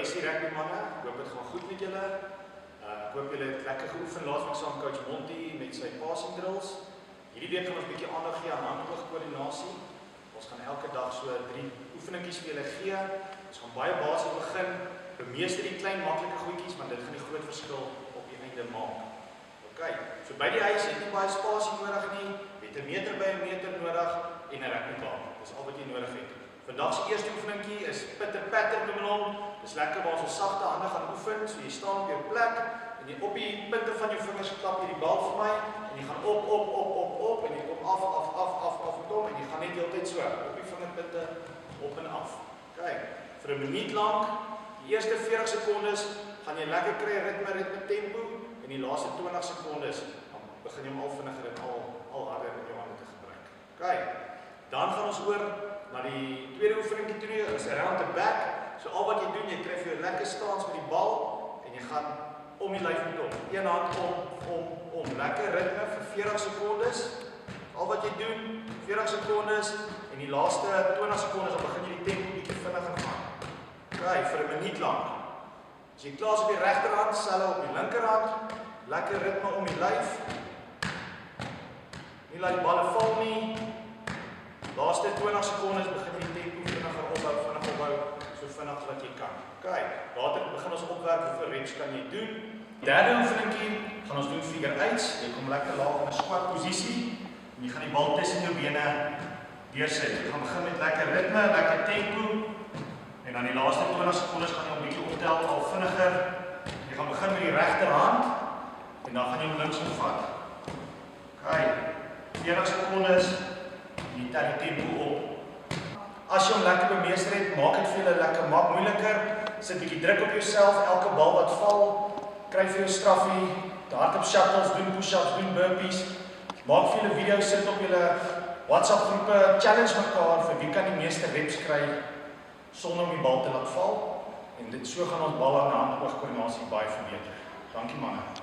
is die rugby manne. Ek hoop dit gaan goed met julle. Ek hoop julle het lekker geoefen laas week saam coach Monty met sy passing drills. Hierdie week gaan ons 'n bietjie aandag gee aan hand-oog-koördinasie. Ons gaan elke dag so 3 oefeningetjies vir julle gee. Ons gaan baie basies begin. Bemeester die klein maklike goedjies, want dit gaan die groot verskil op die einde maak. OK. So by die huis het jy nie baie spasie nodig nie. Jy het 'n meter by 'n meter nodig en 'n rugbybal. Dis al wat jy nodig het. Vandag se eerste oefeningkie is pitter-patter noem hulle hom. Dis lekker waar ons sagte hande gaan oefen. So jy staan op jou plek en jy op die punte van jou vingers klap jy die bal vir my en jy gaan op en jy kom af en kom en jy gaan net heeltyd so op die vingerpunte op en af. Kyk, vir 'n minuut lank, die eerste 40 sekondes gaan jy lekker kry ritme tempo en die laaste 20 sekondes dan begin jy hom al vinniger en al harder in jou hande te gebruik. Kyk, dan gaan ons oor na die tweede oefeningkie toe, is around the back. So al wat jy doen, jy kry vir jou lekker stance met die bal en jy gaan om die lyf met hom. Een hand om lekker ritme vir 40 sekondes. Al wat jy doen, 40 sekondes en die laaste 20 sekondes dan begin jy die tempo bietjie vinniger gaan. OK, vir 'n minuut lank. As jy klaar is op die regterhand, selfs op die linkerhand, lekker ritme om die lyf. Nie laat die balle val nie. Laaste 20 sekondes begin jy die tempo vinniger opbou, so vinnig wat jy kan. OK, later begin ons opwerk hoeveel reps kan jy doen. Derde oefeningkie gaan ons doen figure eights. Jy kom lekker laag in 'n squat posisie en jy gaan die bal tussen jou bene deursit. Jy gaan begin met lekker ritme, lekker tempo en dan die laaste 20 sekondes gaan jy 'n bietjie optel al vinniger. Jy gaan begin met die regterhand en dan gaan jy hom linksom vat. OK, 40 sekondes. Jy tel die tempo op. As jy hom lekker bemeester het, maak dit vir julle lekker moeiliker. Sit 'n bietjie druk op jouself, elke bal wat val, kry vir jou straffie, hardloop shuttles, doen push-ups, doen burpees. Maak vir julle video's, sit op julle WhatsApp groepe, challenge mekaar vir wie kan die meeste reps kry sonder om die bal te laat val. En dit so gaan ons bal aan hand-oog-koördinasie baie verbeter. Dankie manne.